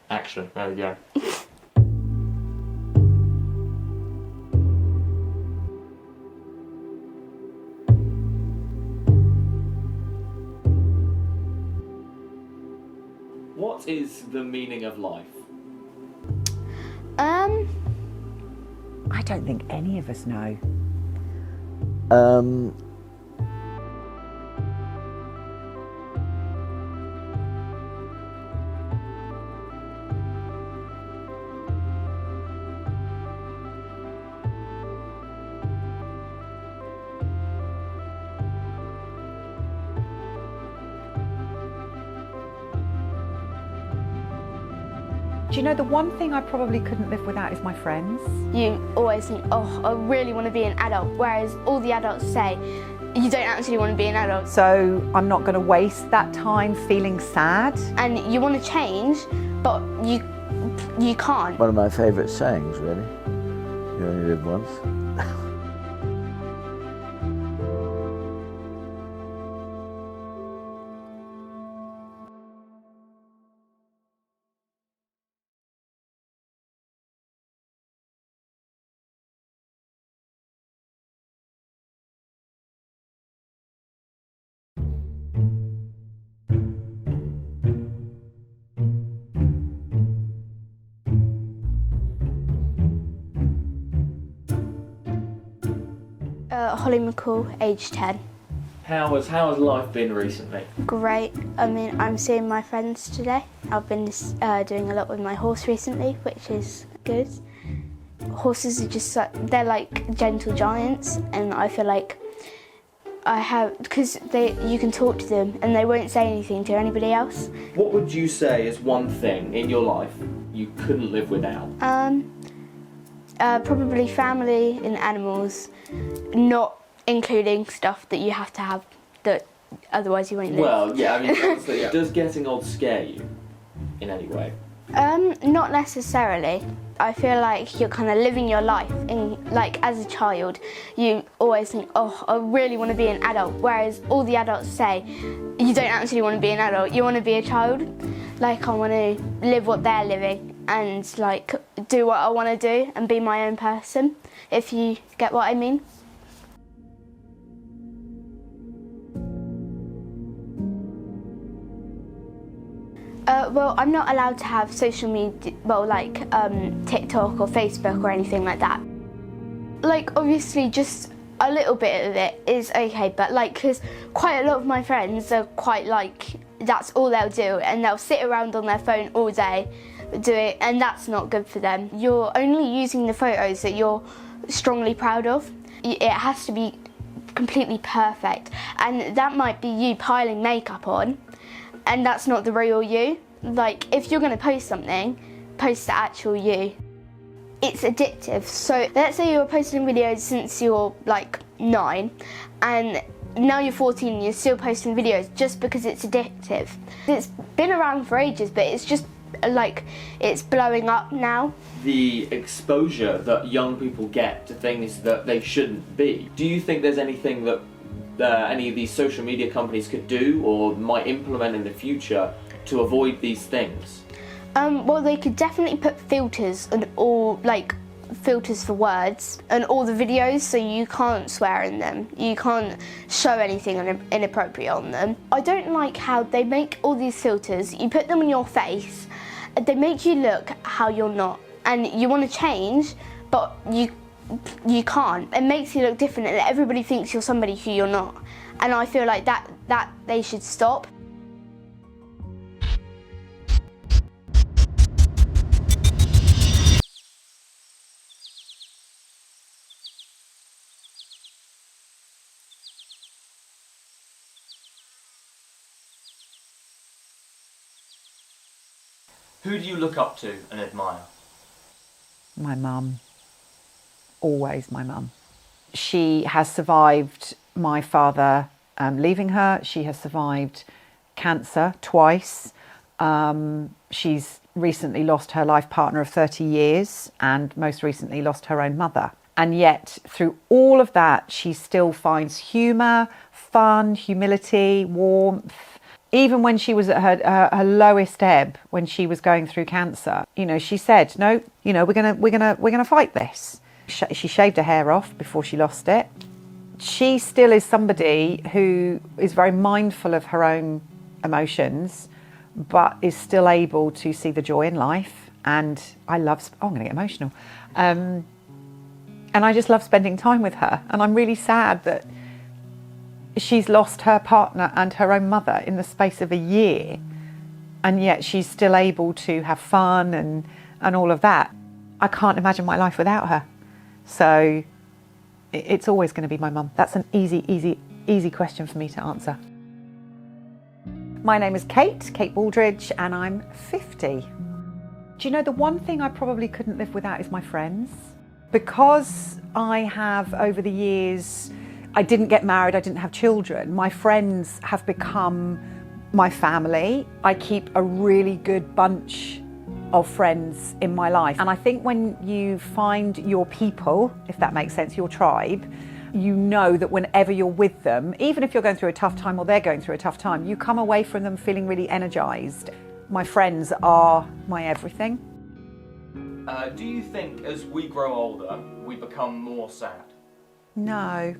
Action. There we go. What is the meaning of life? I don't think any of us know. Do you know, the one thing I probably couldn't live without is my friends. You always think, oh, I really want to be an adult, whereas all the adults say, you don't actually want to be an adult. So I'm not going to waste that time feeling sad. And you want to change, but you can't. One of my favourite sayings, really. You only live once. Holly McCall, age 10. How has life been recently? Great. I mean, I'm seeing my friends today. I've been doing a lot with my horse recently, which is good. Horses are just they're like gentle giants, and I feel like because you can talk to them and they won't say anything to anybody else. What would you say is one thing in your life you couldn't live without? Probably family and animals, not including stuff that you have to have that otherwise you won't live. Well, yeah, I mean, honestly, does getting old scare you in any way? Not necessarily. I feel like you're kind of living your life like as a child, you always think, oh, I really want to be an adult, whereas all the adults say, you don't actually want to be an adult, you want to be a child. Like, I want to live what they're living and like do what I want to do and be my own person, if you get what I mean. Well, I'm not allowed to have social media, like TikTok or Facebook or anything like that. Like, obviously, just a little bit of it is okay, but like, because quite a lot of my friends are quite like, that's all they'll do, and they'll sit around on their phone all day, do it, and that's not good for them. You're only using the photos that you're strongly proud of. It has to be completely perfect, and that might be you piling makeup on, and that's not the real you. Like, if you're going to post something, post the actual you. It's addictive. So let's say you were posting videos since you're like 9, and now you're 14 and you're still posting videos just because it's addictive. It's been around for ages, but it's just like, it's blowing up now. The exposure that young people get to things that they shouldn't be. Do you think there's anything that any of these social media companies could do or might implement in the future to avoid these things? Well, they could definitely put filters on all, like filters for words and all the videos, so you can't swear in them, you can't show anything inappropriate on them. I don't like how they make all these filters, you put them on your face, and they make you look how you're not, and you want to change, but you can't. It makes you look different, and everybody thinks you're somebody who you're not, and I feel like that they should stop. Who do you look up to and admire? My mum. Always my mum. She has survived my father leaving her. She has survived cancer twice. She's recently lost her life partner of 30 years and most recently lost her own mother. And yet, through all of that, she still finds humour, fun, humility, warmth. Even when she was at her lowest ebb, when she was going through cancer, you know, she said, no, you know, we're gonna fight this. She shaved her hair off before she lost it. She still is somebody who is very mindful of her own emotions, but is still able to see the joy in life. And I'm going to get emotional. And I just love spending time with her. And I'm really sad that she's lost her partner and her own mother in the space of a year. And yet she's still able to have fun and all of that. I can't imagine my life without her. So it's always going to be my mum. That's an easy question for me to answer. My name is Kate Baldridge, and I'm 50. Do you know, the one thing I probably couldn't live without is my friends. Because I have, over the years, I didn't get married, I didn't have children, my friends have become my family. I keep a really good bunch of friends in my life. And I think when you find your people, if that makes sense, your tribe, you know that whenever you're with them, even if you're going through a tough time or they're going through a tough time, you come away from them feeling really energised. My friends are my everything. Do you think as we grow older, we become more sad? No.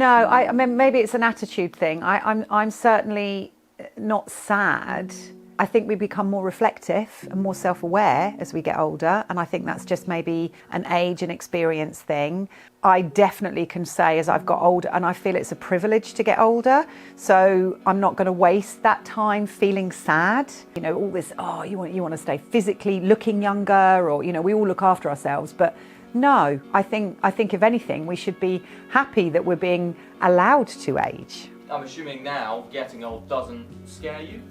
I mean, maybe it's an attitude thing. I'm certainly not sad. I think we become more reflective and more self-aware as we get older, and I think that's just maybe an age and experience thing. I definitely can say as I've got older, and I feel it's a privilege to get older, so I'm not going to waste that time feeling sad. You know, all this, you want to stay physically looking younger, or, you know, we all look after ourselves, but no, I think if anything, we should be happy that we're being allowed to age. I'm assuming now getting old doesn't scare you?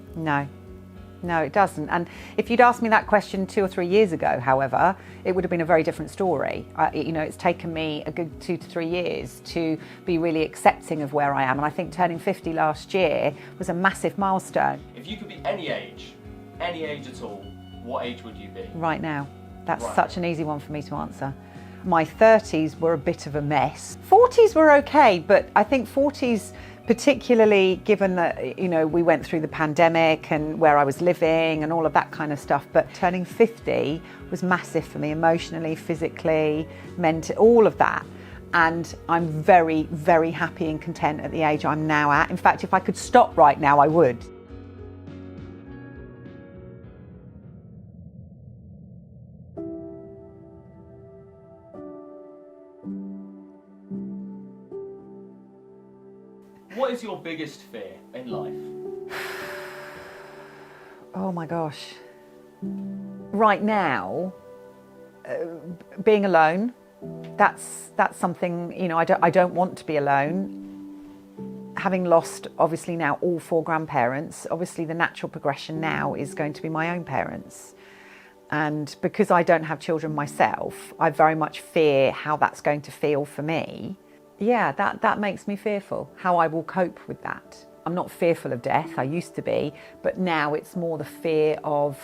No, it doesn't. And if you'd asked me that question 2 or 3 years ago, however, it would have been a very different story. You know, it's taken me a good 2 to 3 years to be really accepting of where I am. And I think turning 50 last year was a massive milestone. If you could be any age at all, what age would you be? Right now. That's Right. such an easy one for me to answer. My 30s were a bit of a mess. 40s were okay, but I think 40s, particularly given that, you know, we went through the pandemic and where I was living and all of that kind of stuff, but turning 50 was massive for me emotionally, physically, mentally, all of that. And I'm very, very happy and content at the age I'm now at. In fact, if I could stop right now, I would. What is your biggest fear in life? Oh my gosh. Right now, being alone, that's something, you know, I don't want to be alone. Having lost, obviously, now all 4 grandparents, obviously the natural progression now is going to be my own parents. And because I don't have children myself, I very much fear how that's going to feel for me. Yeah, that makes me fearful, how I will cope with that. I'm not fearful of death, I used to be, but now it's more the fear of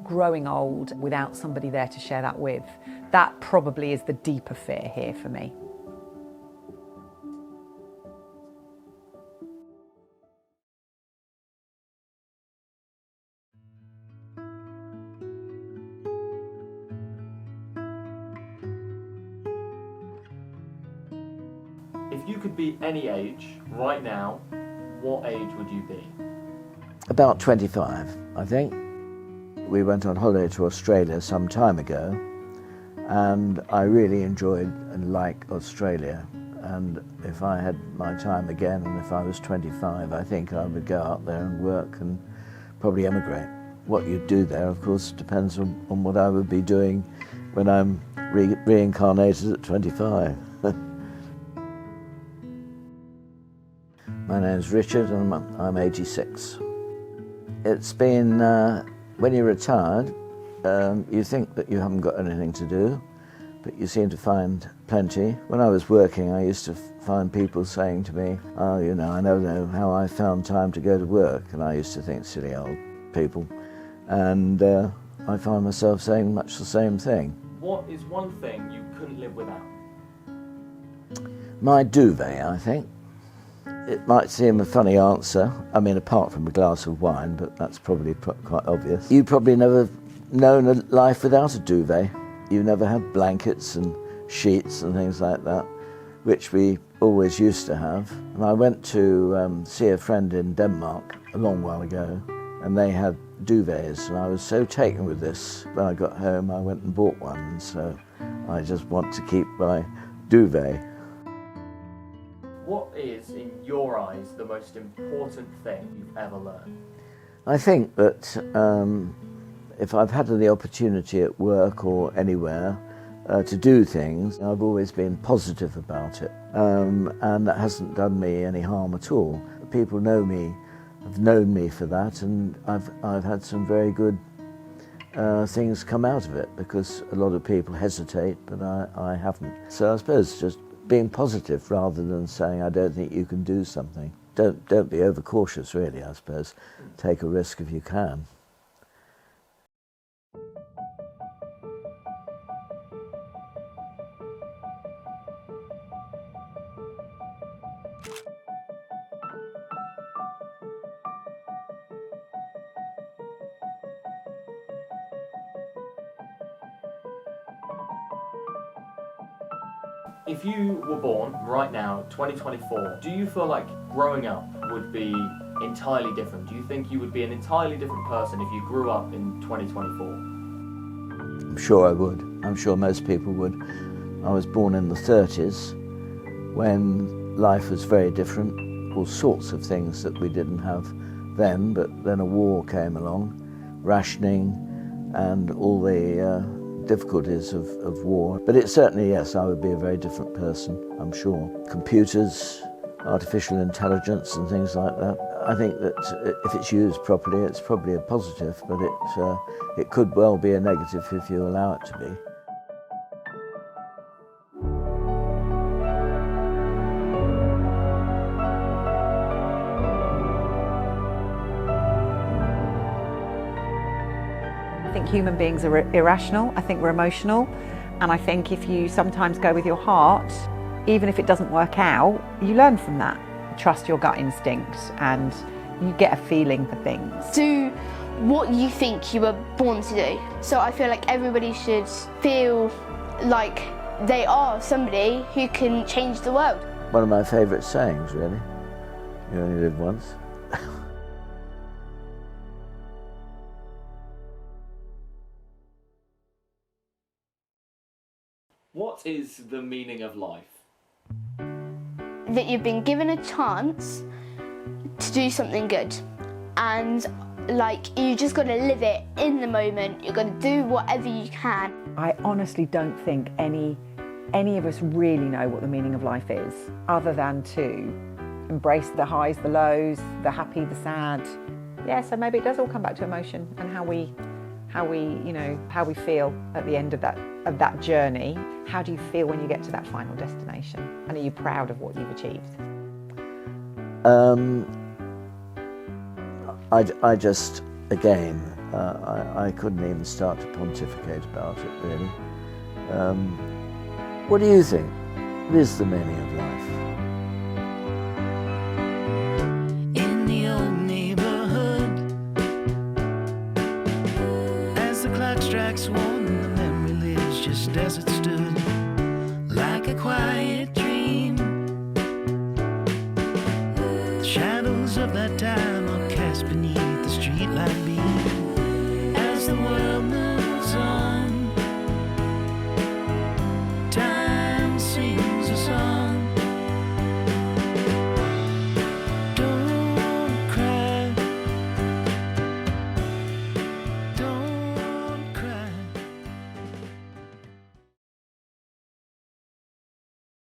growing old without somebody there to share that with. That probably is the deeper fear here for me. If you could be any age right now, what age would you be? About 25, I think. We went on holiday to Australia some time ago, and I really enjoyed and like Australia. And if I had my time again, and if I was 25, I think I would go out there and work and probably emigrate. What you do there, of course, depends on what I would be doing when I'm reincarnated at 25. My name's Richard and I'm 86. It's been, when you're retired, you think that you haven't got anything to do, but you seem to find plenty. When I was working, I used to find people saying to me, oh, you know, I don't know how I found time to go to work, and I used to think, silly old people. And I find myself saying much the same thing. What is one thing you couldn't live without? My duvet, I think. It might seem a funny answer, I mean apart from a glass of wine, but that's probably quite obvious. You've probably never known a life without a duvet. You've never had blankets and sheets and things like that, which we always used to have. And I went to see a friend in Denmark a long while ago, and they had duvets, and I was so taken with this. When I got home, I went and bought one, and so I just want to keep my duvet. What is, in your eyes, the most important thing you've ever learned? I think that if I've had the opportunity at work or anywhere to do things, I've always been positive about it, and that hasn't done me any harm at all. People know me, have known me for that, and I've had some very good things come out of it, because a lot of people hesitate, but I haven't. So I suppose just being positive rather than saying I don't think you can do something. Don't be overcautious, really, I suppose. Take a risk if you can. If you were born right now, 2024, do you feel like growing up would be entirely different? Do you think you would be an entirely different person if you grew up in 2024? I'm sure I would. I'm sure most people would. I was born in the 30s when life was very different, all sorts of things that we didn't have then, but then a war came along, rationing and all the difficulties of war. But it certainly, yes, I would be a very different person, I'm sure. Computers, artificial intelligence and things like that. I think that if it's used properly, it's probably a positive, but it could well be a negative if you allow it to be. I think human beings are irrational, I think we're emotional, and I think if you sometimes go with your heart, even if it doesn't work out, you learn from that. Trust your gut instinct and you get a feeling for things. Do what you think you were born to do. So I feel like everybody should feel like they are somebody who can change the world. One of my favourite sayings, really. You only live once. What is the meaning of life? That you've been given a chance to do something good, and like you just got to live it in the moment. You've got to do whatever you can. I honestly don't think any of us really know what the meaning of life is, other than to embrace the highs, the lows, the happy, the sad. Yeah, so maybe it does all come back to emotion and how we feel at the end of that journey. How do you feel when you get to that final destination? And are you proud of what you've achieved? I just, again, I couldn't even start to pontificate about it, really. What do you think? What is the meaning of life? In the old neighborhood, as the clock strikes one, the memory lives just as it stood, like a quiet dream. The shadows of that time